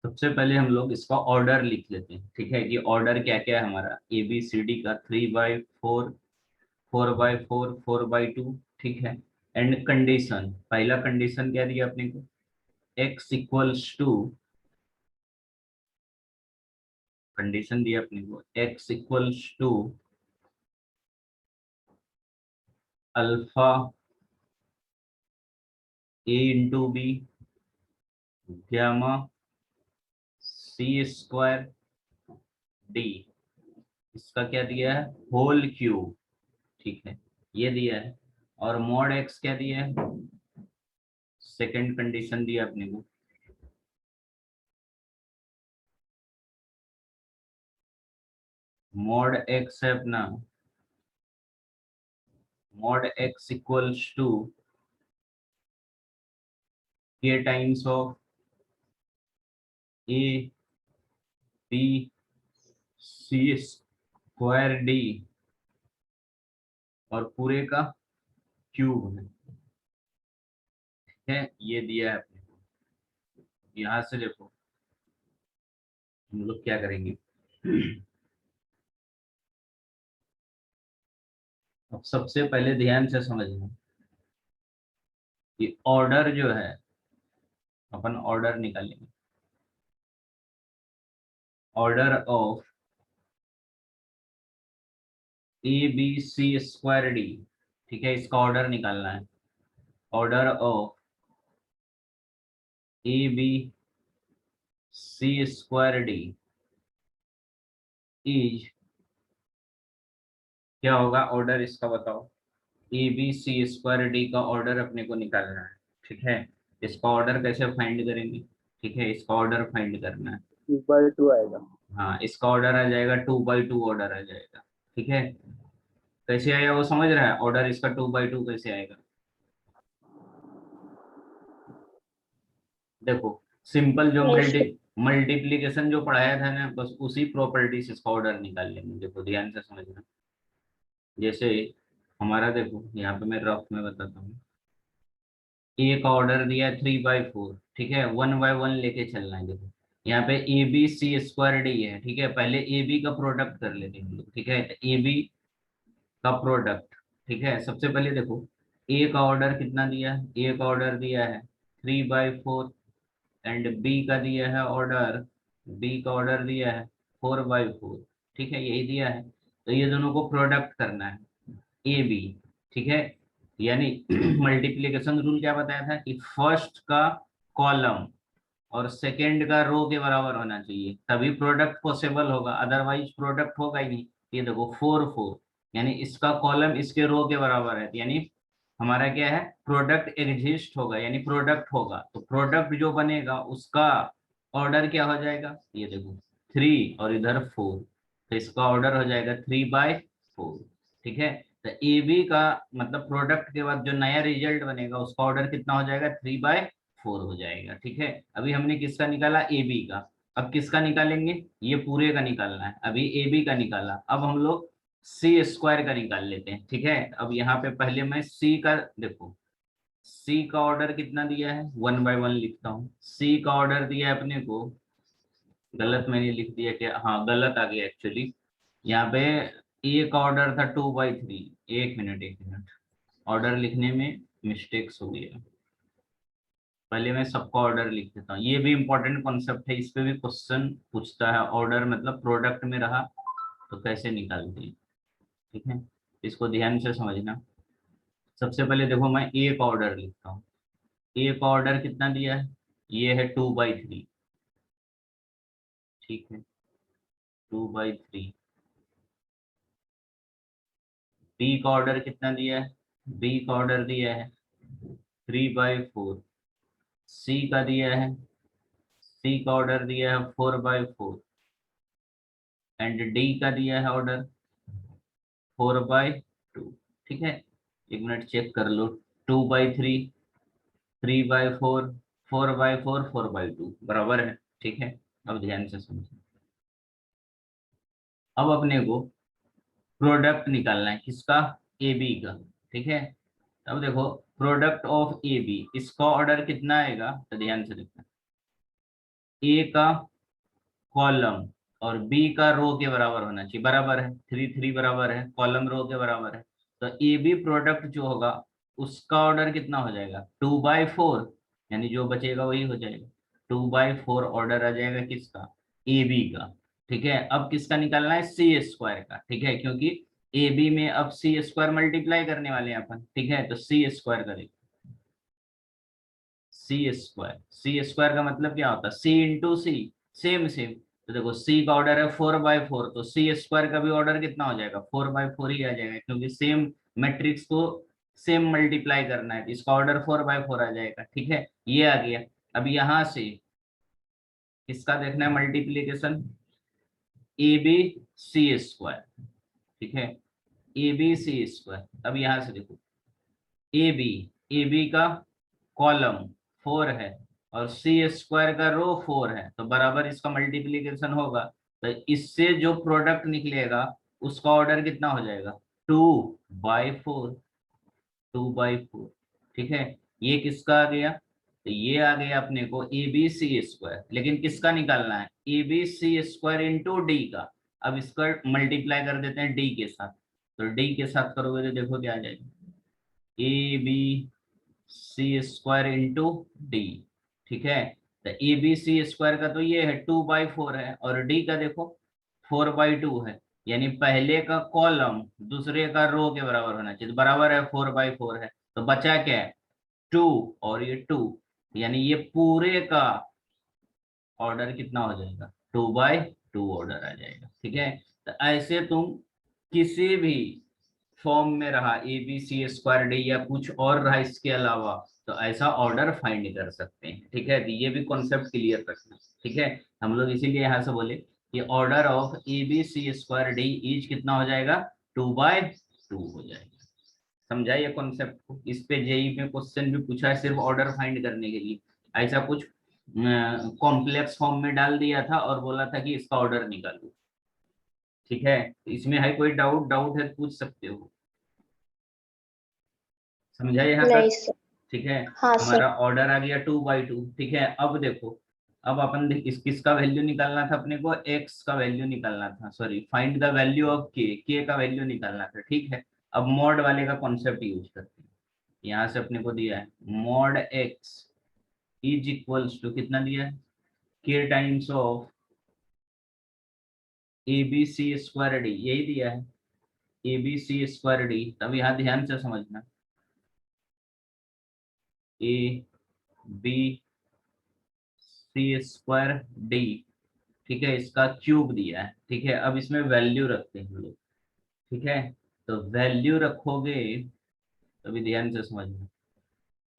सबसे पहले हम लोग इसका ऑर्डर लिख लेते हैं, ठीक है, कि ऑर्डर क्या क्या है हमारा ABCD का 3/4, 4/4, 4/2, ठीक है। एंड कंडीशन, पहला कंडीशन क्या दिया अपने को, x इक्वल्स टू, कंडीशन दिया अपने को x equals to alpha a into B gamma C² D, इसका क्या दिया है, होल क्यूब, ठीक है, ये दिया है। और मॉड x क्या दिया है, सेकंड कंडीशन दिया अपने को, मॉड x है अपना, mod x equals to k times of a b C² D और पूरे का क्यूब है, ये दिया है अपने को। यहाँ से देखो हम लोग क्या करेंगे अब सबसे पहले ध्यान से समझना कि ऑर्डर जो है, अपन ऑर्डर निकालेंगे, ऑर्डर ऑफ ABC²D, ठीक है, इसका ऑर्डर निकालना है। ऑर्डर ऑफ ABC² इज, क्या होगा ऑर्डर इसका बताओ, ABC² का ऑर्डर अपने को निकालना है, ठीक है। इसका ऑर्डर कैसे फाइंड करेंगे, ठीक है, इसका ऑर्डर फाइंड करना है। 2/2 आएगा। हाँ, इसका ऑर्डर आ जाएगा 2/2 ऑर्डर आ जाएगा, ठीक है। कैसे आएगा वो समझ रहा है, ऑर्डर इसका 2/2 कैसे आएगा, देखो सिंपल जो मल्टीप्लीकेशन जो पढ़ाया था ना, बस उसी प्रॉपर्टी से इसका ऑर्डर निकाल लेंगे। देखो ध्यान से समझना, जैसे हमारा देखो यहाँ पे मैं रफ में बताता हूँ, ए का ऑर्डर दिया है 3/4, ठीक है, 1/1 लेके चलना है। देखो यहाँ पे ABC² है, ठीक है, पहले AB का प्रोडक्ट कर लेते हैं हम लोग, ठीक है, AB का प्रोडक्ट, ठीक है। सबसे पहले देखो ए का ऑर्डर कितना दिया है, ए का ऑर्डर दिया है 3/4 एंड बी का दिया है ऑर्डर, बी का ऑर्डर दिया है 4/4, ठीक है, यही दिया है। तो ये दोनों को प्रोडक्ट करना है ए बी, ठीक है, यानी मल्टीप्लिकेशन रूल क्या बताया था कि फर्स्ट का कॉलम और सेकंड का रो के बराबर होना चाहिए, तभी प्रोडक्ट पॉसिबल होगा, अदरवाइज प्रोडक्ट होगा ही नहीं। ये देखो 4/4, यानी इसका कॉलम इसके रो के बराबर है, यानी हमारा क्या है, प्रोडक्ट एग्जिस्ट होगा, यानी प्रोडक्ट होगा, तो प्रोडक्ट जो बनेगा उसका ऑर्डर क्या हो जाएगा, ये देखो 3 और इधर 4, तो इसका ऑर्डर हो जाएगा 3/4, ठीक है। तो ए बी का मतलब प्रोडक्ट के बाद जो नया रिजल्ट बनेगा उसका ऑर्डर कितना हो जाएगा, 3/4 हो जाएगा, ठीक है। अभी हमने किसका निकाला, ए बी का, अब किसका निकालेंगे, ये पूरे का निकालना है, अभी ए बी का निकाला, अब हम लोग C² का निकाल लेते हैं, ठीक है। अब यहाँ पे पहले मैं सी का देखो, सी का ऑर्डर कितना दिया है, 1/1 लिखता हूँ। सी का ऑर्डर दिया है अपने को, गलत मैंने लिख दिया क्या, हाँ गलत आ गया एक्चुअली, यहाँ पे ए का ऑर्डर था 2/3, एक मिनट ऑर्डर लिखने में मिस्टेक्स हो गया, पहले मैं सबका ऑर्डर लिख देता हूँ, ये भी इंपॉर्टेंट कॉन्सेप्ट है, इस पे भी क्वेश्चन पूछता है, ऑर्डर मतलब प्रोडक्ट में रहा तो कैसे निकालते हैं, ठीक है, इसको ध्यान से समझना। सबसे पहले देखो मैं ए का ऑर्डर लिखता हूँ, ए का ऑर्डर कितना दिया है, ये है 2/3, ठीक है, 2/3। बी का ऑर्डर कितना दिया है, बी का ऑर्डर दिया है 3/4, सी का दिया है, सी का ऑर्डर दिया है 4/4 एंड डी का दिया है ऑर्डर 4/2, ठीक है। एक मिनट चेक कर लो, 2/3, 3/4, 4/4, 4/2 बराबर है, ठीक है। अब ध्यान से समझो, अब अपने को प्रोडक्ट निकालना है किसका, ए बी का, ठीक है। अब देखो प्रोडक्ट ऑफ ए बी, इसका ऑर्डर कितना आएगा, तो ध्यान से देखना, ए का कॉलम और बी का रो के बराबर होना चाहिए, बराबर है, 3 3 बराबर है, कॉलम रो के बराबर है। तो ए बी प्रोडक्ट जो होगा उसका ऑर्डर कितना हो जाएगा, 2/4, यानी जो बचेगा वही हो जाएगा। 2/4 ऑर्डर आ जाएगा किसका, ए बी का। ठीक है, अब किसका निकालना है, सी स्क्वायर का। ठीक है, क्योंकि ए बी में अब सी स्क्वायर मल्टीप्लाई करने वाले हैं अपन। ठीक है, तो सी स्क्वायर करेंगे, सी स्क्वायर का मतलब क्या होता है, सी इंटू सी, सेम सेम। तो देखो सी का ऑर्डर है 4/4, तो सी स्क्वायर का भी ऑर्डर कितना हो जाएगा, 4/4 ही आ जाएगा, क्योंकि सेम मैट्रिक्स को सेम मल्टीप्लाई करना है, तो इसका ऑर्डर 4/4 आ जाएगा। ठीक है, ये आ गया। अब यहां से किसका देखना है multiplication, A B C square. ठीक है, ए बी सी स्क्वायर। अब यहां से देखो ए बी का कॉलम 4 है और सी स्क्वायर का रो 4 है, तो बराबर इसका मल्टीप्लीकेशन होगा। तो इससे जो प्रोडक्ट निकलेगा उसका ऑर्डर कितना हो जाएगा, 2/4, 2/4। ठीक है, ये किसका आ गया, तो ये आ गया अपने को ए बी सी स्क्वायर, लेकिन किसका निकालना है, A B C square into D का। अब इसका मल्टीप्लाई कर देते हैं डी के साथ, तो डी के साथ करोगे तो देखो क्या आ जाएगा, A B C square into D. ठीक है, तो ए बी सी स्क्वायर का तो ये है 2/4 है, और डी का देखो 4/2 है, यानी पहले का कॉलम दूसरे का रो के बराबर होना चाहिए, तो बराबर है 4/4 है, तो बचा क्या है 2, और ये 2, यानी ये पूरे का ऑर्डर कितना हो जाएगा, 2/2 ऑर्डर आ जाएगा। ठीक है, तो ऐसे तुम किसी भी फॉर्म में रहा A B C square D या कुछ और रहा इसके अलावा, तो ऐसा ऑर्डर फाइंड कर सकते हैं। ठीक है, तो ये भी कॉन्सेप्ट क्लियर रखना। ठीक है, हम लोग इसीलिए यहाँ से बोले कि order of A B C square D each कितना हो जाएगा, 2/2 हो जाएगा। समझा ये कॉन्सेप्ट को, इस पे जेई में क्वेश्चन भी पूछा है सिर्फ ऑर्डर फाइंड करने के लिए, ऐसा कुछ कॉम्प्लेक्स फॉर्म में डाल दिया था और बोला था कि इसका ऑर्डर निकालो। ठीक है, इसमें है कोई डाउट, डाउट है तो पूछ सकते हो। समझा यहाँ नहीं तक। सर। ठीक है, हाँ सर। हमारा ऑर्डर आ गया 2/2। ठीक है, अब देखो, अब अपन इस किसका वैल्यू निकालना था अपने को, एक्स का वैल्यू निकालना था, sorry find the value of के का वैल्यू निकालना था। ठीक है, अब मॉड वाले का कॉन्सेप्ट यूज करते हैं। यहाँ से अपने को दिया है mod X is equals to कितना दिया है, K times of A B C square D, यही दिया है, A B C square D. तब यहाँ ध्यान से समझना, A B C square D. ठीक है, इसका क्यूब दिया है। ठीक है, अब इसमें वैल्यू रखते हैं हम लोग। ठीक है, तो वैल्यू रखोगे तो भी ध्यान से समझना।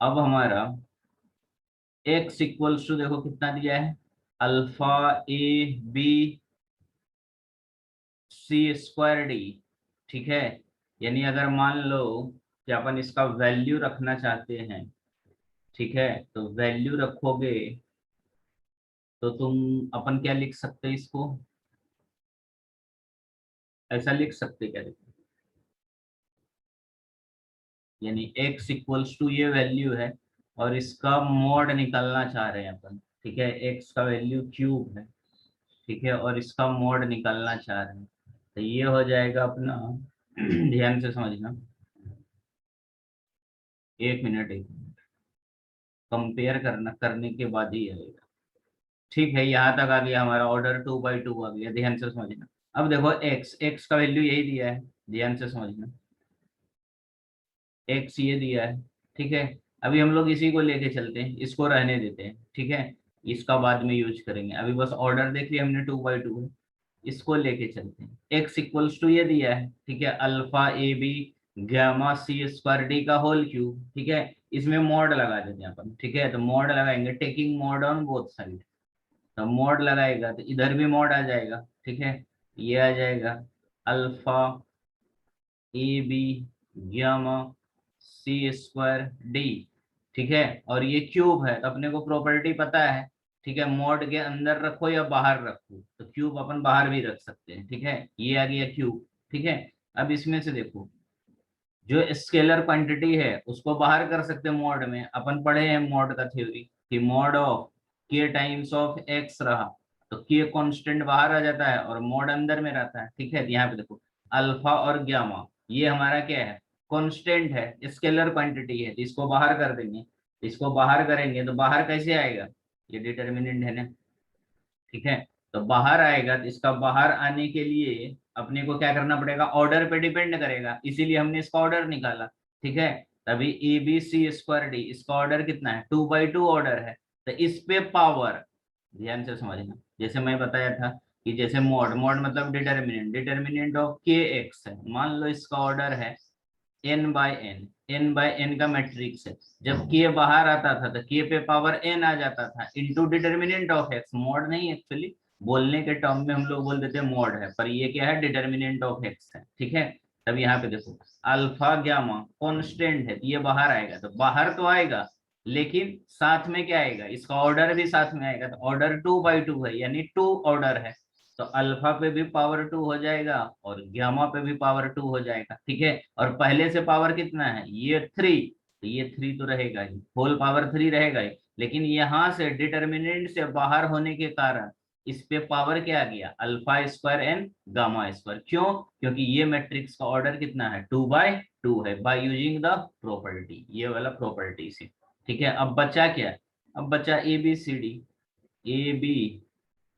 अब हमारा x इक्वल्स टू देखो कितना दिया है, alpha A B C square D. ठीक है, यानी अगर मान लो कि अपन इसका वैल्यू रखना चाहते हैं, ठीक है, तो वैल्यू रखोगे तो तुम अपन क्या लिख सकते हैं इसको, ऐसा लिख सकते क्या, देखो, यानी x इक्वल्स टू ये वैल्यू है और इसका मॉड निकालना चाह रहे हैं अपन। ठीक है, x का वैल्यू क्यूब है। ठीक है, और इसका मॉड निकालना चाह रहे हैं, तो ये हो जाएगा अपना ध्यान से समझना, एक मिनट कंपेयर करने के बाद ही आएगा। ठीक है, यहाँ तक आ गया हमारा ऑर्डर 2/2 आ गया, ध्यान से समझना। अब देखो एक्स का वैल्यू यही दिया है, ध्यान से समझना, एक्स ये दिया है। ठीक है, अभी हम लोग इसी को लेके चलते हैं, इसको रहने देते हैं। ठीक है, इसका बाद में यूज करेंगे, अभी बस ऑर्डर देख लिया हमने 2/2 है, इसको लेके चलते हैं। एक्स इक्वल्स टू ये दिया है, ठीक है, alpha A B gamma C square D का होल क्यूब। ठीक है, इसमें मॉड लगा देते हैं अपन। ठीक है, तो मॉड लगाएंगे, taking mod on both side. तो मॉड लगाएगा तो इधर भी मॉड आ जाएगा। ठीक है, ये आ जाएगा alpha A B gamma C square D. ठीक है, और ये क्यूब है तो अपने को प्रॉपर्टी पता है। ठीक है, मॉड के अंदर रखो या बाहर रखो, तो क्यूब अपन बाहर भी रख सकते हैं। ठीक है, ये आ गया क्यूब। ठीक है, अब इसमें से देखो जो स्केलर क्वांटिटी है उसको बाहर कर सकते हैं मॉड में, अपन पढ़े हैं मॉड का थ्योरी कि मॉड ऑफ के टाइम्स ऑफ एक्स रहा तो के कांस्टेंट बाहर आ जाता है और मॉड अंदर में रहता है। ठीक है, यहाँ पे देखो अल्फा और गामा ये हमारा क्या है, कांस्टेंट है, स्केलर क्वांटिटी है, तो इसको बाहर कर देंगे। इसको बाहर करेंगे तो बाहर कैसे आएगा, ये डिटर्मिनेंट है ना। ठीक है, तो बाहर आएगा तो इसका बाहर आने के लिए अपने को क्या करना पड़ेगा, ऑर्डर पे डिपेंड करेगा, इसीलिए हमने इसका ऑर्डर निकाला। ठीक है, तभी A B C square D इसका ऑर्डर कितना है, 2/2 ऑर्डर है। तो इस पे पावर ध्यान से समझना, जैसे मैं बताया था कि जैसे मॉड मॉड मतलब डिटर्मिनेंट, डिटर्मिनेंट ऑफ के एक्स है, मान लो इसका ऑर्डर है n/n का मैट्रिक्स है। जब के बाहर आता था तो के पे पावर n आ जाता था into determinant of x, mod नहीं एक्चुअली, बोलने के टर्म में हम लोग बोल देते हैं मॉड है, पर ये क्या है, डिटर्मिनेंट ऑफ एक्स है। ठीक है, तब यहाँ पे देखो अल्फा गामा कांस्टेंट है तो ये बाहर आएगा, तो बाहर तो आएगा लेकिन साथ में क्या आएगा, इसका ऑर्डर भी साथ में आएगा, तो ऑर्डर 2/2 है यानी 2 ऑर्डर है। तो अल्फा पे भी पावर 2 हो जाएगा और गामा पे भी पावर 2 हो जाएगा। ठीक है, और पहले से पावर कितना है, ये 3, तो ये 3 तो रहेगा ही, होल पावर 3 रहेगा ही। लेकिन यहाँ से डिटर्मिनेंट से बाहर होने के कारण इस पे पावर क्या आ गया, alpha square and gamma square. क्यों, क्योंकि ये मैट्रिक्स का ऑर्डर कितना है, 2/2 है, बाय यूजिंग द प्रॉपर्टी, ये वाला प्रॉपर्टी से। ठीक है, अब बचा क्या, अब बचा A B C D, A B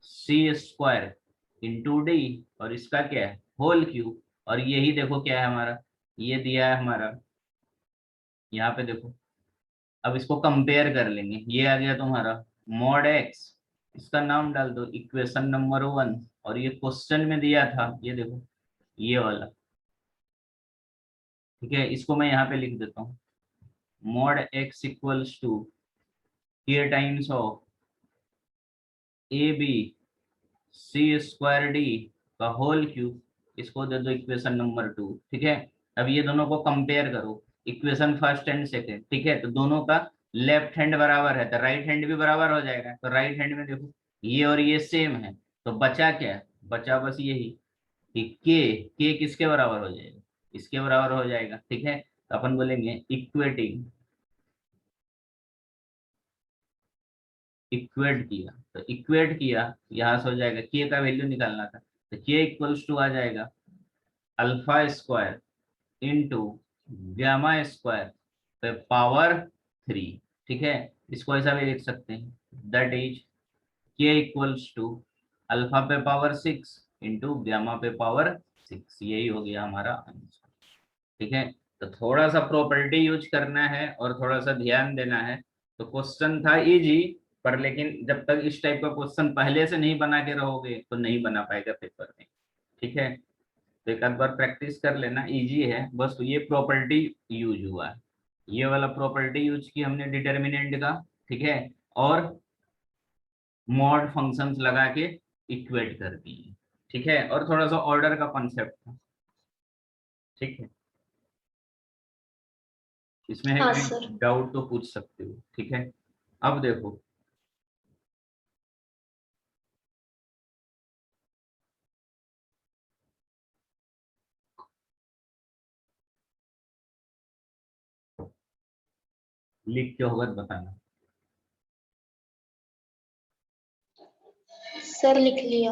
C square into D और इसका क्या है, होल क्यूब। और यही देखो क्या है हमारा, ये दिया है हमारा, यहाँ पे देखो। अब इसको कंपेयर कर लेंगे, ये आ गया तुम्हारा मॉड एक्स, इसका नाम डाल दो इक्वेशन नंबर 1। और ये क्वेश्चन में दिया था, ये देखो ये वाला। ठीक है, इसको मैं यहाँ पे लिख देता हूँ, mod X equals to K times of A B C square D का होल क्यूब, इसको दे दो इक्वेशन नंबर 2। ठीक है, अब ये दोनों को कंपेयर करो, इक्वेशन फर्स्ट एंड सेकेंड। ठीक है, तो दोनों का लेफ्ट हैंड बराबर है तो राइट हैंड भी बराबर हो जाएगा, तो राइट हैंड में देखो ये और ये सेम है, तो बचा क्या, बचा बस यही कि के किसके बराबर हो जाएगा, इसके बराबर हो जाएगा। ठीक है, तो अपन बोलेंगे इक्वेटिंग, इक्वेट किया, तो इक्वेट किया यहाँ से हो जाएगा, के का वैल्यू निकालना था, तो के इक्वल्स टू आ जाएगा alpha square into gamma square पे पावर 3। ठीक है, इसको ऐसा भी लिख सकते हैं, दैट इज के इक्वल्स टू अल्फा पे पावर 6 इंटू गामा पे पावर 6, यही हो गया हमारा आंसर। ठीक है, तो थोड़ा सा प्रॉपर्टी यूज करना है और थोड़ा सा ध्यान देना है। तो क्वेश्चन था इजी, पर लेकिन जब तक इस टाइप का क्वेश्चन पहले से नहीं बना के रहोगे तो नहीं बना पाएगा पेपर में। ठीक है, तो एक आध बार प्रैक्टिस कर लेना, इजी है, बस ये प्रॉपर्टी यूज हुआ है, ये वाला प्रॉपर्टी यूज की हमने डिटर्मिनेंट का। ठीक है, और मॉड फंक्शंस लगा के इक्वेट कर दिए। ठीक है, और थोड़ा सा ऑर्डर का कॉन्सेप्ट था। ठीक है, इसमें है हाँ सर। कोई डाउट तो पूछ सकते हो। ठीक है, अब देखो लिख के होगा तो बताना। सर लिख लिया।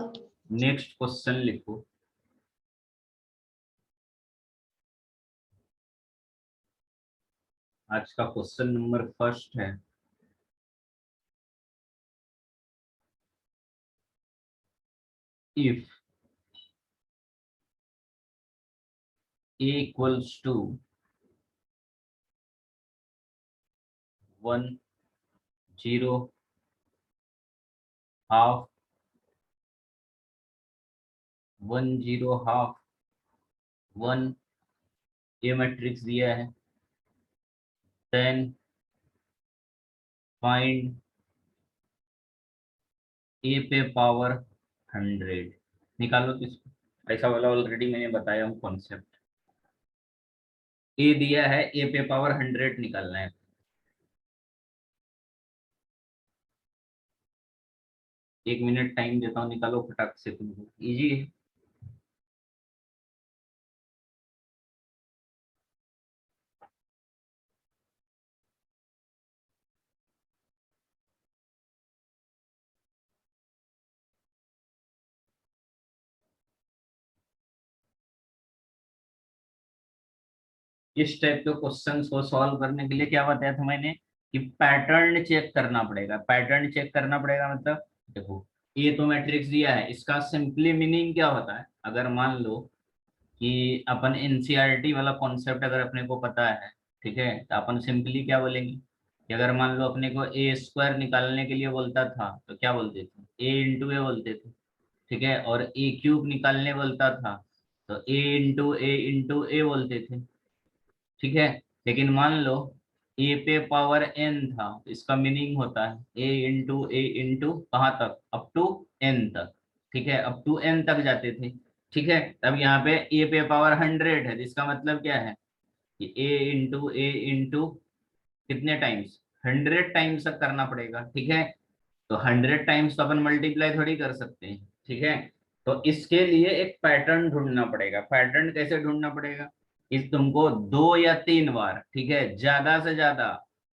नेक्स्ट क्वेश्चन लिखो, आज का क्वेश्चन नंबर फर्स्ट है, if a equals to 1 0 half 1 0 half 1, ये मैट्रिक्स दिया है, देन फाइंड ए पे पावर 100, निकालो तो इसको, ऐसा वाला ऑलरेडी मैंने बताया हूँ कॉन्सेप्ट। ए दिया है, ए पे पावर 100 निकालना है। 1 मिनट टाइम देता हूँ, निकालो फटाक से, तुमको इजी है। इस टाइप के क्वेश्चंस को सॉल्व करने के लिए क्या बताया था मैंने कि पैटर्न चेक करना पड़ेगा। पैटर्न चेक करना पड़ेगा मतलब देखो, ये तो मैट्रिक्स दिया है, इसका सिंपली मीनिंग क्या होता है? अगर मान लो कि अपन एनसीईआरटी वाला कॉन्सेप्ट अगर अपने को पता है, ठीक है, तो अपन सिंपली क्या बोलेंगे कि अगर मान लो अपने को ए स्क्वायर निकालने के लिए बोलता था तो क्या बोलते थे? ए इंटू ए बोलते थे, ठीक है। और ए क्यूब निकालने बोलता था तो ए इंटू ए बोलते थे, ठीक है। लेकिन मान लो ए पे पावर एन था, तो इसका मीनिंग होता है ए इंटू कहाँ तक? अप टू एन तक, ठीक है, अप टू एन तक जाते थे, ठीक है। तब यहाँ पे ए पे पावर 100 है, जिसका मतलब क्या है कि ए इंटू कितने टाइम्स? 100 टाइम्स तक करना पड़ेगा, ठीक है। तो 100 टाइम्स तो अपन मल्टीप्लाई थोड़ी कर सकते हैं, ठीक है। तो इसके लिए एक पैटर्न ढूंढना पड़ेगा। पैटर्न कैसे ढूंढना पड़ेगा? इस तुमको 2 या 3 बार, ठीक है, ज्यादा से ज्यादा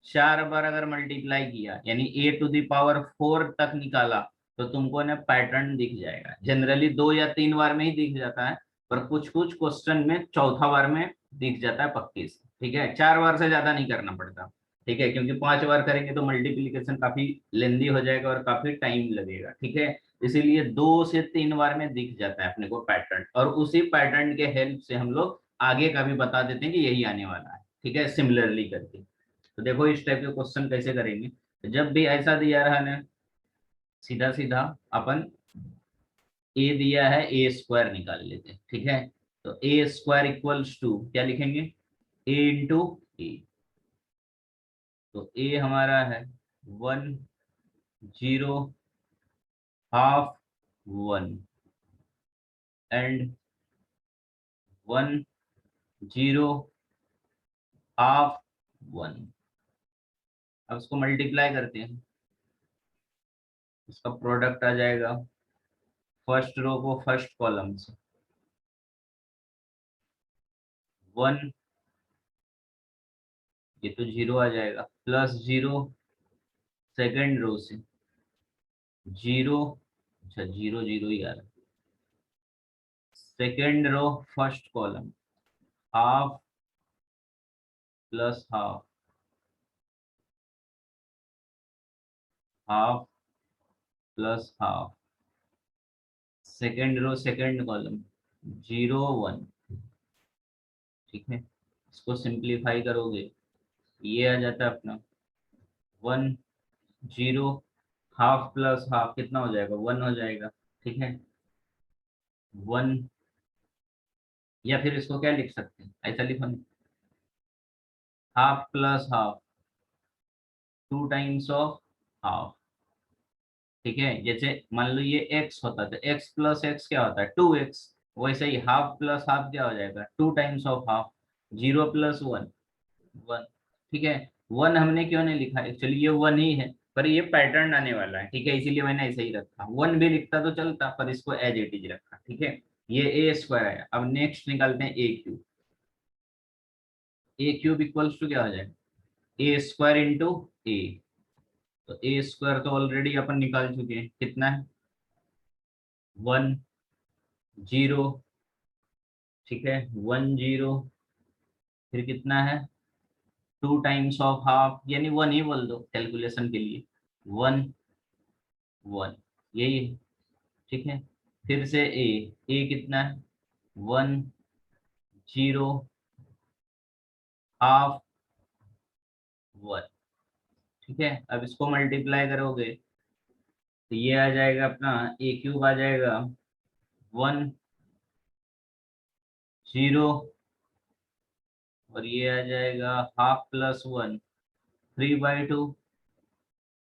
4 बार अगर मल्टीप्लाई किया यानी ए टू द पावर 4 तक निकाला तो तुमको ना पैटर्न दिख जाएगा। जनरली 2 या 3 बार में ही दिख जाता है, पर कुछ कुछ क्वेश्चन में चौथा बार में दिख जाता है पक्की से, ठीक है। 4 बार से ज्यादा नहीं करना पड़ता, ठीक है, क्योंकि 5 बार करेंगे तो मल्टीप्लीकेशन काफी लेंदी हो जाएगा और काफी टाइम लगेगा, ठीक है। इसीलिए 2 से 3 बार में दिख जाता है अपने को पैटर्न, और उसी पैटर्न के हेल्प से हम लोग आगे का भी बता देते हैं कि यही आने वाला है, ठीक है, सिमिलरली करके। तो देखो इस टाइप के क्वेश्चन कैसे करेंगे। तो जब भी ऐसा दिया रहा ना, सीधा सीधा अपन ए दिया है ए स्क्वायर निकाल लेते हैं, ठीक है। तो ए स्क्वायर इक्वल्स टू क्या लिखेंगे? ए इंटू ए। तो ए हमारा है 1, 0, हाफ, 1 एंड 1, 0, हाफ, 1। अब इसको मल्टीप्लाई करते हैं, इसका प्रोडक्ट आ जाएगा फर्स्ट रो को फर्स्ट कॉलम से 1, ये तो 0 आ जाएगा, प्लस 0 सेकेंड रो से 0, अच्छा 0, 0 ही आ रहा है। Second row first column half plus half, half plus half, second row second column 0, 1, ठीक है। इसको सिंप्लीफाई करोगे ये आ जाता है अपना 1, 0, हाफ प्लस हाफ कितना हो जाएगा? 1 हो जाएगा, ठीक है। 1, या फिर इसको क्या लिख सकते हैं, ऐसा लिखो half plus half 2 times of half, ठीक है। जैसे मान लो ये x होता तो x प्लस एक्स क्या होता है? 2x। वैसे ही हाफ प्लस हाफ क्या हो जाएगा? 2 टाइम्स ऑफ हाफ। 0 + 1, 1, ठीक है। 1 हमने क्यों नहीं लिखा? एक्चुअली ये 1 ही है, पर ये पैटर्न आने वाला है, ठीक है, इसीलिए मैंने ऐसे ही रखा। 1 भी लिखता तो चलता, पर इसको एज इट इज रखा, ठीक है। ये ए स्क्वायर है। अब नेक्स्ट निकालते हैं A cube. A cube equals to क्या हो जाएगा? A square into A. तो ए स्क्वायर तो ऑलरेडी अपन निकाल चुके हैं, कितना है? 1, 0, ठीक है, 1, 0, फिर कितना है? 2 टाइम्स ऑफ हाफ, यानी 1 ही बोल दो कैलकुलेशन के लिए। 1, 1 यही है, ठीक है। फिर से ए कितना है? 1, 0, हाफ, 1, ठीक है। अब इसको मल्टीप्लाई करोगे तो ये आ जाएगा अपना ए क्यूब आ जाएगा 1, 0, और ये आ जाएगा हाफ प्लस 1, 3/2,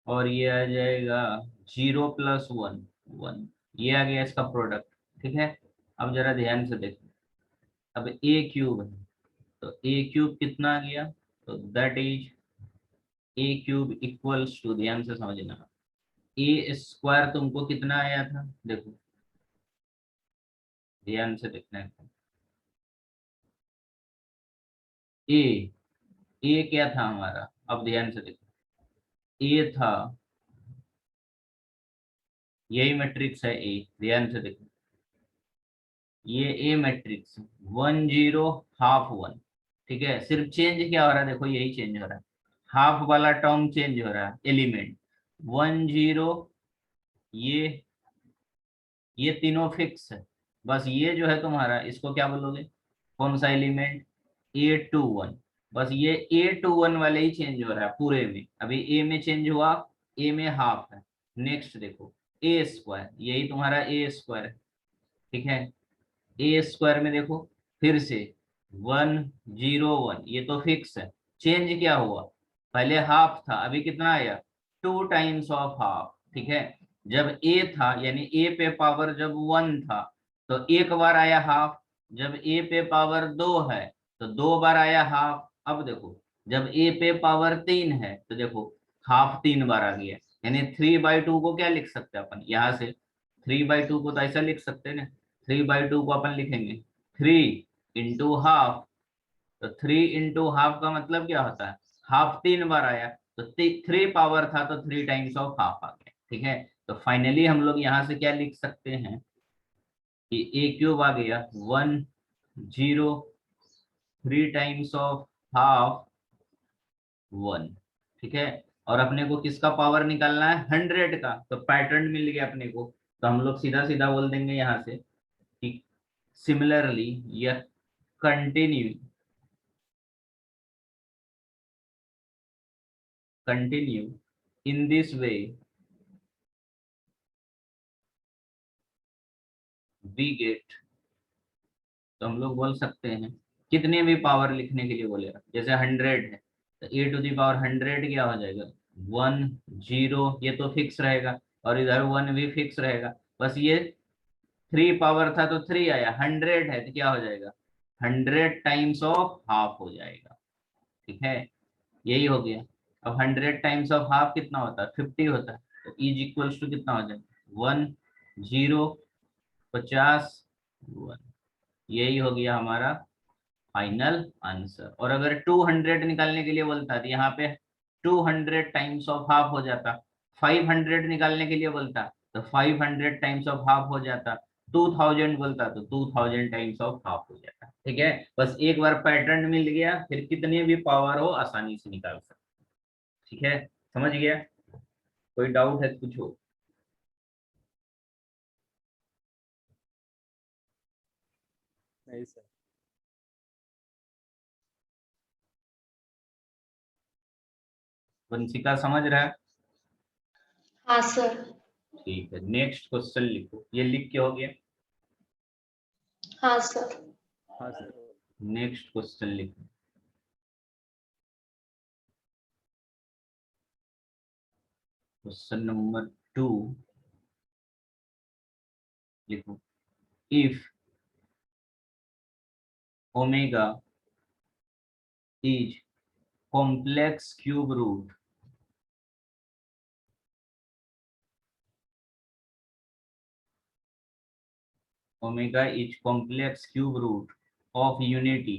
और ये आ जाएगा 0 + 1, 1। ये आ गया इसका प्रोडक्ट, ठीक है। अब जरा ध्यान से देखो, अब ए क्यूब है तो ए क्यूब कितना आ गया? तो that is A cube equals to, ध्यान से समझना, ए स्क्वायर तुमको कितना आया था? देखो ध्यान से देखना है। ए ए क्या था हमारा? अब ध्यान से देखो, ए था, यही मैट्रिक्स है ए, ध्यान से देखो, ये ए मैट्रिक्स 1, 0, हाफ 1, ठीक है, सिर्फ चेंज क्या हो रहा है, देखो यही चेंज हो रहा है, हाफ वाला टर्म चेंज हो रहा है, एलिमेंट 10, ये तीनों फिक्स है। बस ये जो है तुम्हारा, इसको क्या बोलोगे, कौन सा एलिमेंट, A21। बस ये A21 वाले ही चेंज हो रहा है पूरे में, अभी ए में चेंज हुआ, ए में हाफ है। नेक्स्ट देखो A², यही तुम्हारा A² है, ठीक है। A² में देखो फिर से 101, ये तो फिक्स है। चेंज क्या हुआ, पहले हाफ था, अभी कितना आया, 2 टाइम्स ऑफ हाफ, ठीक है। जब A था यानी A पे पावर जब 1 था तो एक बार आया हाफ, जब A पे पावर 2 है तो 2 बार आया हाफ। अब देखो जब A पे पावर 3 है तो देखो हाफ 3 बार आ गया, यानी 3/2 को क्या लिख सकते हैं अपन यहाँ से, 3/2 को तो ऐसा लिख सकते हैं ना, 3/2 को अपन लिखेंगे 3 × हाफ। तो 3 × हाफ का मतलब क्या होता है, हाफ 3 बार आया तो 3 पावर था तो 3 टाइम्स ऑफ हाफ आ गया, ठीक है। तो फाइनली हम लोग यहाँ से क्या लिख सकते हैं कि A³ आ गया 103 टाइम्स ऑफ हाफ 1, ठीक है। और अपने को किसका पावर निकालना है, 100 का, तो पैटर्न मिल गया अपने को। तो हम लोग सीधा सीधा बोल देंगे यहाँ से कि सिमिलरली या continue in this way we get. तो हम लोग बोल सकते हैं कितने भी पावर लिखने के लिए बोलेगा, जैसे 100 है तो A⁻100 क्या हो जाएगा, 10, ये तो फिक्स रहेगा, और इधर 1 भी फिक्स रहेगा। बस ये 3 पावर था तो 3 आया, 100 है तो क्या हो जाएगा, 100 टाइम्स ऑफ हाफ हो जाएगा, ठीक है। यही हो गया। अब 100 टाइम्स ऑफ हाफ कितना होता है, 50 होता है, तो इज इक्वल्स टू कितना हो जाएगा, 1, 0, 50, 1। यही हो गया हमारा फाइनल आंसर। और अगर 200 निकालने के लिए बोलता है तो यहाँ पे 200 टाइम्स ऑफ हाफ हो जाता, 500 निकालने के लिए बोलता तो 500 टाइम्स ऑफ हाफ हो जाता, 2000 बोलता तो 2000 टाइम्स ऑफ हाफ हो जाता, ठीक है। बस एक बार पैटर्न मिल गया, फिर कितने भी पावर हो आसानी से निकाल सकते, ठीक है। समझ गया, कोई डाउट है तो पूछो। नहीं सर। वंशिका समझ रहा है, हाँ सर। ठीक है। नेक्स्ट क्वेश्चन लिखो, ये लिख के हो गया। हाँ सर। हाँ सर। नेक्स्ट क्वेश्चन लिखो, क्वेश्चन नंबर 2 लिखो, if omega is complex cube root omega is complex cube root of unity,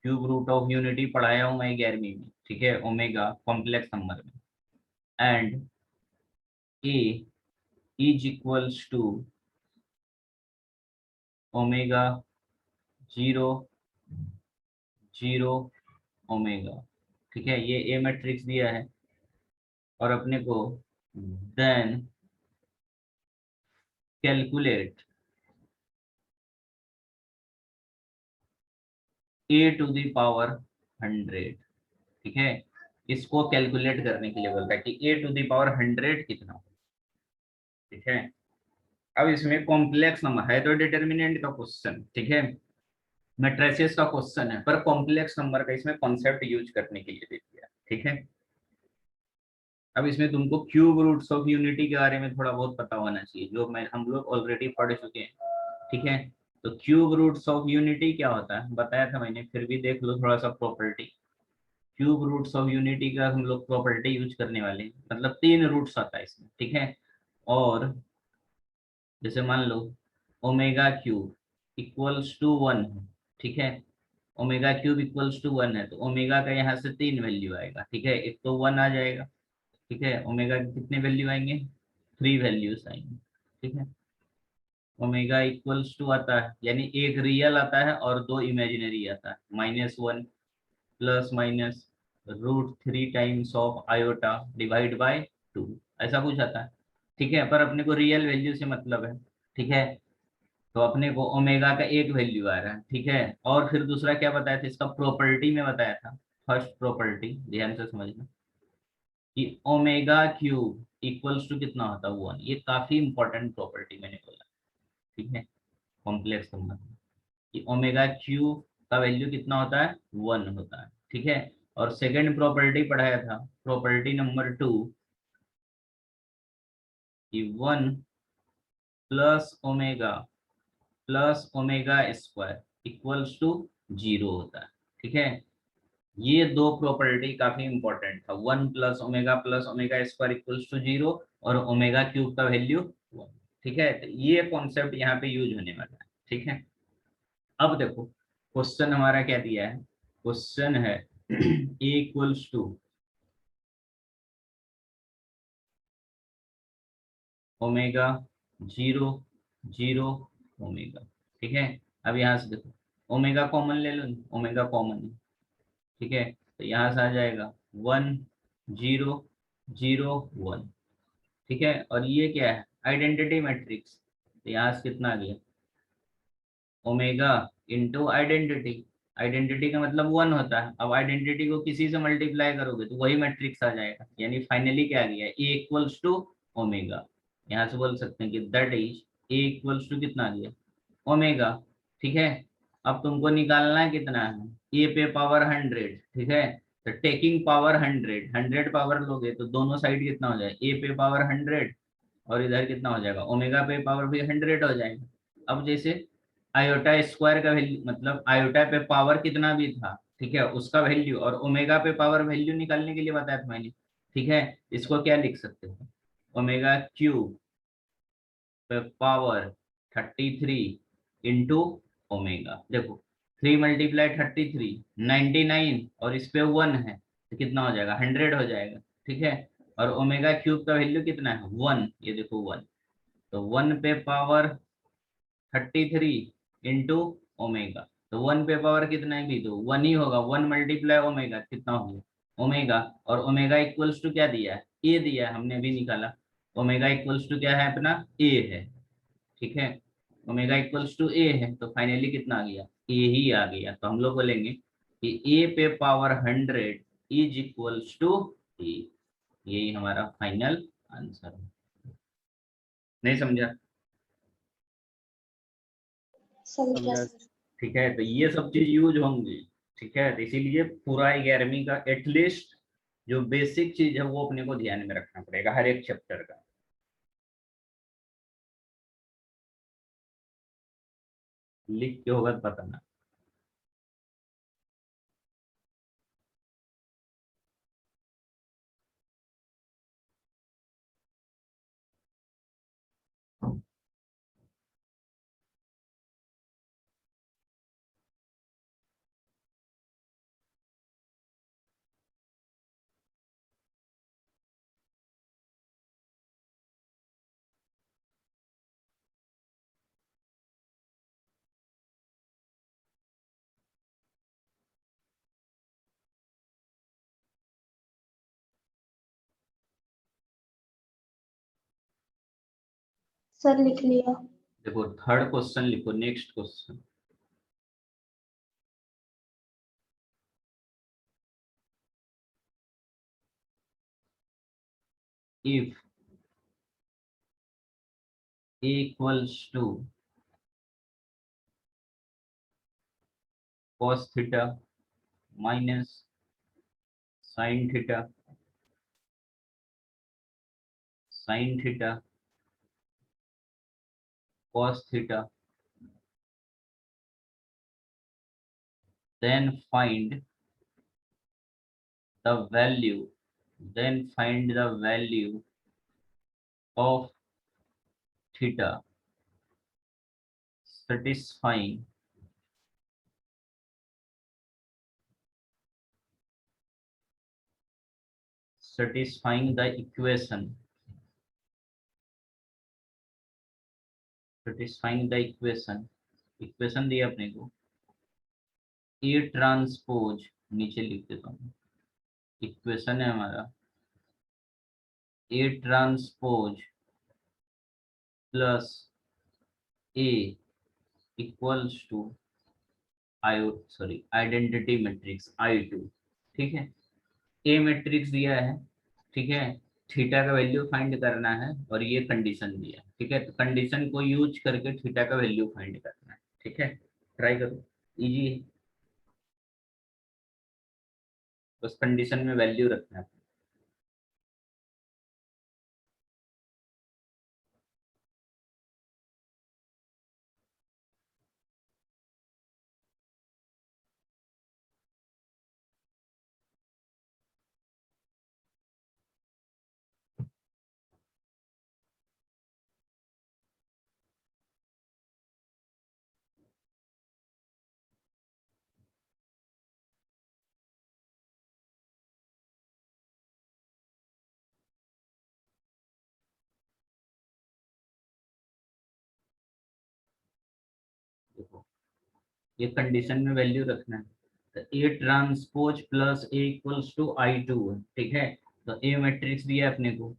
cube root of unity पढ़ाया हूं मैं 11वीं में, ठीक है, ओमेगा कॉम्प्लेक्स नंबर में, and A is equals to omega 0, 0 omega, ठीक है। ये ए मैट्रिक्स दिया है, और अपने को देन कैलकुलेट A⁻100, ठीक है। इसको कैलकुलेट करने के लिए बोलता है कि A⁻100 कितना हो, ठीक है। अब इसमें कॉम्प्लेक्स नंबर है तो डिटर्मिनेंट का क्वेश्चन, ठीक है, मैट्रिसेस का क्वेश्चन है, पर कॉम्प्लेक्स नंबर का इसमें कॉन्सेप्ट यूज करने के लिए दे दिया, ठीक है। अब इसमें तुमको क्यूब रूट्स ऑफ यूनिटी के बारे में थोड़ा बहुत पता होना चाहिए, जो मैं हम लोग ऑलरेडी पढ़ चुके हैं, ठीक है। तो क्यूब रूट्स ऑफ यूनिटी क्या होता है बताया था मैंने, फिर भी देख लो थोड़ा सा property. Cube roots of unity का हम लोग प्रॉपर्टी यूज करने वाले हैं, मतलब 3 रूट्स आता है इसमें, ठीक है। और जैसे मान लो ओमेगा क्यूब इक्वल्स टू 1 है, ठीक है, ओमेगा क्यूब इक्वल्स टू 1 है तो ओमेगा का यहाँ से 3 वैल्यू आएगा, ठीक है। एक तो 1 आ जाएगा, ठीक है, ओमेगा के कितने वैल्यू आएंगे, 3 वैल्यूज आएंगे, ठीक है। ओमेगा इक्वल्स टू आता है, यानी एक रियल आता है और दो इमेजिनरी आता है, -1 plus minus √3 times of iota divide by 2, ऐसा कुछ आता है। ठीक है, पर अपने को रियल वैल्यू से मतलब है। ठीक है, तो अपने को ओमेगा का एक वैल्यू आ रहा है। ठीक है, और फिर दूसरा क्या बताया था, इसका प्रॉपर्टी में बताया था। फर्स्ट प्रॉपर्टी ध्यान से समझना कि ओमेगा क्यूब इक्वल्स टू कितना होता है 1, ये काफी इंपॉर्टेंट प्रॉपर्टी मैंने बोला। ठीक है, कॉम्प्लेक्स नंबर कि ओमेगा क्यूब का वैल्यू कितना होता है 1 होता है। ठीक है, और सेकंड प्रॉपर्टी पढ़ाया था, प्रॉपर्टी नंबर 2 कि 1 plus omega square equals to 0 होता है। ठीक है, ये दो प्रॉपर्टी काफी इंपॉर्टेंट था, 1 plus omega square equals to 0 और ओमेगा क्यूब का वैल्यू 1। ठीक है, तो ये कॉन्सेप्ट यहाँ पे यूज होने वाला है। ठीक है, अब देखो क्वेश्चन हमारा क्या दिया है, क्वेश्चन है ए इक्वल्स टू ओमेगा 0 0 ओमेगा। ठीक है, अब यहाँ से देखो ओमेगा कॉमन ले लो, ओमेगा कॉमन है। ठीक है, तो यहाँ से आ जाएगा 1 0 0 1। ठीक है, और ये क्या है, आइडेंटिटी मैट्रिक्स, तो यहाँ से कितना आ गया ओमेगा इंटू आइडेंटिटी। आइडेंटिटी का मतलब 1 होता है, अब आइडेंटिटी को किसी से मल्टीप्लाई करोगे तो वही मैट्रिक्स आ जाएगा, यानी फाइनली क्या आ गया ए इक्वल्स टू ओमेगा। यहाँ से बोल सकते हैं कि that is A equals to कितना आ गया ओमेगा। ठीक है, अब तुमको निकालना है कितना है, ए पे पावर 100। ठीक है, तो टेकिंग पावर 100 पावर लोगे तो दोनों साइड कितना हो जाएगा, ए पे पावर 100 और इधर कितना हो जाएगा ओमेगा पे पावर भी 100 हो जाएगा। अब जैसे आयोटा स्क्वायर का वैल्यू मतलब आयोटा पे पावर कितना भी था, ठीक है, उसका वैल्यू और ओमेगा पे पावर वैल्यू निकालने के लिए बताया था मैंने। ठीक है, इसको क्या लिख सकते हैं, ओमेगा क्यूब पे पावर 33 इंटू ओमेगा। देखो 3 मल्टीप्लाई 33 99 और इस पे 1 है तो कितना हो जाएगा 100 हो जाएगा। ठीक है, और ओमेगा क्यूब का वैल्यू कितना है 1, ये देखो 1, तो 1 पे पावर 33 इंटू ओमेगा, तो 1 पे पावर कितना है भी, तो 1 ही होगा, 1 मल्टीप्लाई ओमेगा कितना हो गया ओमेगा, और ओमेगा इक्वल्स टू क्या दिया है ए दिया है, हमने अभी निकाला। ओमेगा इक्वल्स टू क्या है अपना ए है। ठीक है, ओमेगा इक्वल्स टू ए है, तो फाइनली कितना आ गया ए ही आ गया, तो हम लोग बोलेंगे कि ए पे पावर 100 इज इक्वल्स टू ए। यही हमारा फाइनल आंसर है। नहीं समझा? समझा समझा। सर। ठीक है, तो ये सब चीज यूज होंगी। ठीक है, तो इसीलिए पूरा 11वीं का एटलीस्ट जो बेसिक चीज है वो अपने को ध्यान में रखना पड़ेगा हर एक चैप्टर का। लिख के होगा तो बताना। सर लिख लिया। देखो थर्ड क्वेश्चन लिखो, next question. If a equals to cos theta minus sin theta cos theta, then find the value of theta satisfying the equation satisfying the equation, equation दिया अपने को ए ट्रांसपोज, नीचे लिख देता हूँ, इक्वेशन है हमारा A transpose plus A equals to identity matrix I2, ठीक है। ए मैट्रिक्स दिया है, ठीक है, थीटा का वैल्यू फाइंड करना है और ये कंडीशन दिया है, ठीक है। तो कंडीशन को यूज करके थीटा का वैल्यू फाइंड करना है, ठीक है। ट्राई करो, इजी है, बस कंडीशन में वैल्यू रखना है। देखो, ये कंडीशन में वैल्यू रखना है, तो A transpose plus A equals to I2 है, ठीक है। तो ए मैट्रिक्स दिया है अपने को,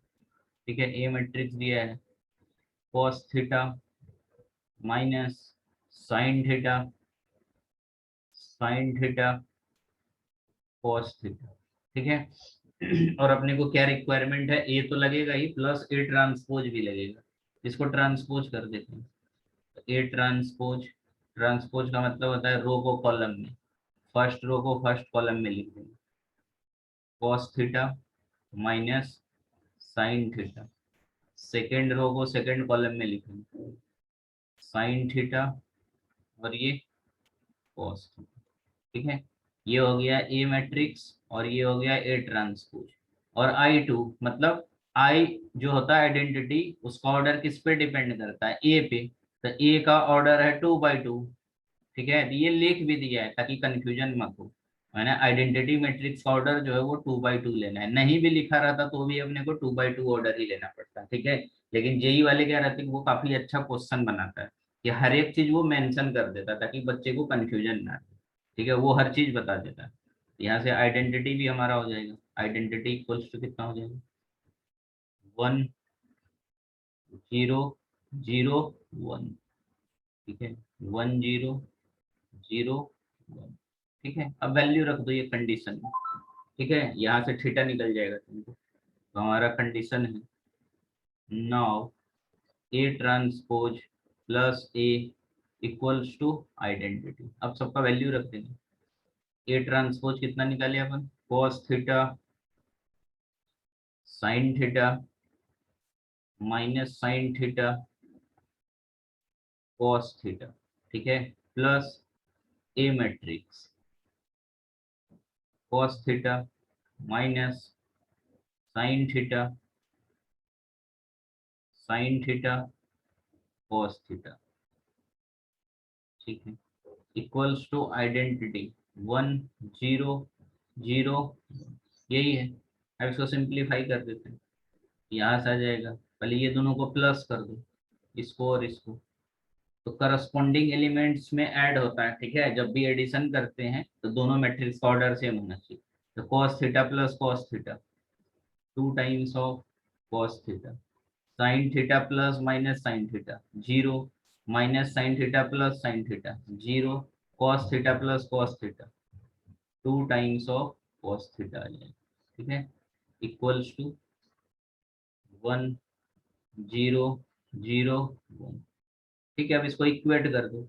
ठीक है, ए मैट्रिक्स दिया है cos theta minus sine theta cos theta, ठीक है। और अपने को क्या रिक्वायरमेंट है, ए तो लगेगा ही, प्लस ए ट्रांसपोज भी लगेगा, इसको ट्रांसपोज कर देते हैं। तो ए ट्रांसपोज, ट्रांसपोज का मतलब होता है रो को कॉलम में, फर्स्ट रो को फर्स्ट कॉलम में लिख देंगे, cos theta minus sine theta, second row को सेकेंड कॉलम में लिखेंगे साइन थीटा और ये cos थीटा, ठीक है। ये हो गया ए मैट्रिक्स और ये हो गया ए ट्रांसपोज। और I2 मतलब I जो होता है आइडेंटिटी, उसका ऑर्डर किस पे डिपेंड करता है, ए पे। तो ए का ऑर्डर है 2/2, ठीक है। तो ये लिख भी दिया है ताकि कंफ्यूजन मत हो, मैंने आइडेंटिटी मैट्रिक्स का ऑर्डर जो है वो 2/2 लेना है, नहीं भी लिखा रहता तो भी अपने को 2/2 ऑर्डर ही लेना पड़ता है, ठीक है। लेकिन जेई वाले क्या रहते हैं, वो काफी अच्छा क्वेश्चन बनाता है कि हर एक चीज वो मेंशन कर देता है ताकि बच्चे को कंफ्यूजन ना हो, ठीक है, वो हर चीज बता देता है। यहाँ से आइडेंटिटी भी हमारा हो जाएगा, आइडेंटिटी इक्वल्स टू कितना हो जाएगा 1 0 0 1, ठीक है, 1 0 0 1, ठीक है। अब वैल्यू रख दो ये कंडीशन में, ठीक है, यहाँ से थीटा निकल जाएगा तुमको। तो हमारा कंडीशन है now A transpose plus A equals to identity. अब सबका वैल्यू रख देंगे। ए ट्रांसपोज कितना निकाले अपन, cos theta sine theta minus sine theta cos theta, ठीक है, plus A matrix cos theta minus sine theta cos theta, ठीक है, इक्वल्स टू आइडेंटिटी 1 0 0, यही है। अब इसको सिंप्लीफाई कर देते हैं, यहाँ से आ जाएगा, पहले ये दोनों को प्लस कर दो, इसको और इसको, तो करस्पॉन्डिंग एलिमेंट्स में ऐड होता है, ठीक है। जब भी एडिशन करते हैं तो दोनों मैट्रिक्स का ऑर्डर सेम होना चाहिए। तो cos theta plus cos theta 2 times of cos theta, sine theta plus minus sine theta 0, minus sine theta plus sine theta 0, cos theta plus cos theta 2 times of cos theta आ जाएगा, ठीक है, equals to 1 0 0 1, ठीक है। अब इसको equate कर दो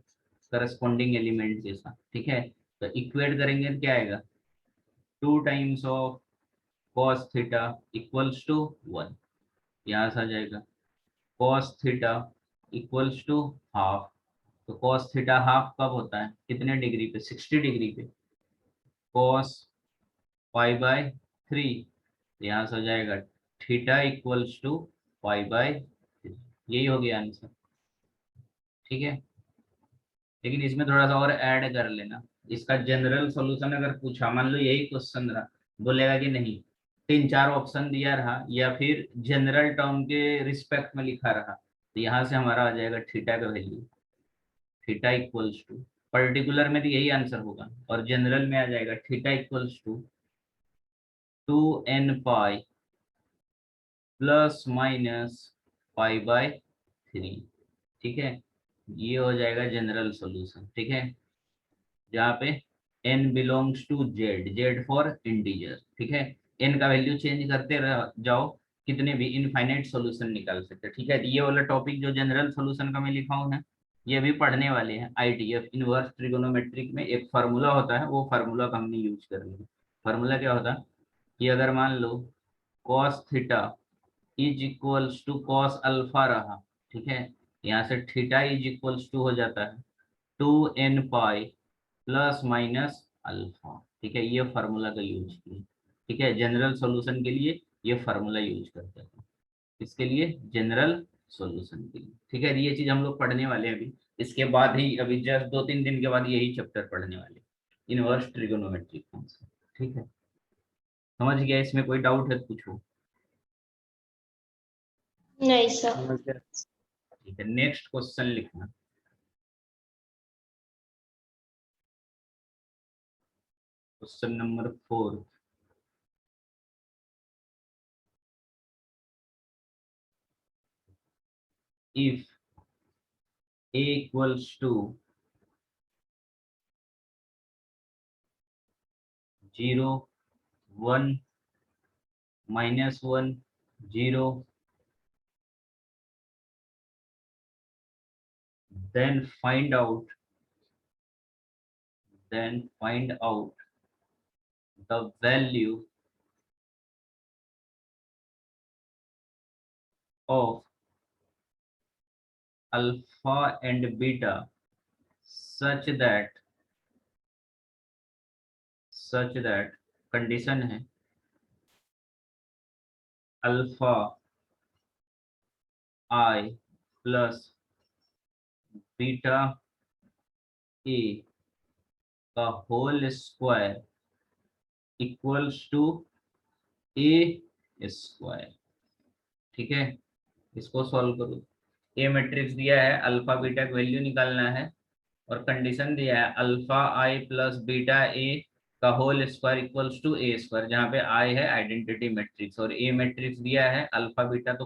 करस्पॉन्डिंग एलिमेंट के साथ, ठीक है। तो इक्वेट करेंगे तो क्या आएगा 2 times of cos theta equals to 1, यहाँ से आ जाएगा cos theta equals to half. तो cos थीटा हाफ कब होता है, कितने डिग्री पे, 60 डिग्री पे, cos π/3, यहाँ से हो जाएगा थीटा इक्वल्स टू π/3, यही हो गया आंसर, ठीक है। लेकिन इसमें थोड़ा सा और ऐड कर लेना, इसका जनरल सॉल्यूशन अगर पूछा, मान लो यही क्वेश्चन रहा, बोलेगा कि नहीं 3 4 ऑप्शन दिया रहा या फिर जनरल टर्म के रिस्पेक्ट में लिखा रहा, तो यहाँ से हमारा आ जाएगा थीटा का value, theta equals to, particular में तो यही आंसर होगा, और जनरल में आ जाएगा theta equals to 2n pi plus minus pi by 3। ठीक है, ये हो जाएगा जनरल सॉल्यूशन। ठीक है, जहाँ पे n belongs to z, z for integer. ठीक है, n का वैल्यू चेंज करते जाओ, कितने भी इनफाइनाइट सॉल्यूशन निकाल सकते हैं। ठीक है, ये वाला टॉपिक जो जनरल सॉल्यूशन का मैं लिखा हूँ ना, ये भी पढ़ने वाले हैं। ITF इनवर्स ट्रिगोनोमेट्रिक में एक फार्मूला होता है, वो फार्मूला का हमने यूज कर लिया। फार्मूला क्या होता है कि अगर मान लो cos theta is equals to cos alpha रहा, ठीक है, यहाँ से थीटा इज इक्वल्स टू हो जाता है 2n pi plus minus alpha. ठीक है, ये फार्मूला का यूज किया। ठीक है, जनरल सॉल्यूशन के लिए ये फार्मूला यूज करते हैं, इसके लिए जनरल सॉल्यूशन के लिए। ठीक है, ये चीज हम लोग पढ़ने वाले हैं अभी, इसके बाद ही अभी जस्ट 2-3 दिन के बाद यही चैप्टर पढ़ने वाले, इनवर्स ट्रिगोनोमेट्रिक फंक्शन। ठीक है, समझ गया? इसमें कोई डाउट है तो पूछो। नहीं सर। समझ गया। ठीक है, नेक्स्ट क्वेश्चन लिखना। Question number 4, if a equals to 0, 1, -1, 0, then find out the value of alpha and beta such that condition है alpha I plus beta A का whole square equals to A square. ठीक है, इसको solve करो। ए matrix दिया है, alpha beta का value निकालना है, और कंडीशन दिया है alpha I plus beta A का whole square equals to A square, जहाँ पे आई है आइडेंटिटी मैट्रिक्स और ए मैट्रिक्स दिया है अल्फा बीटा तो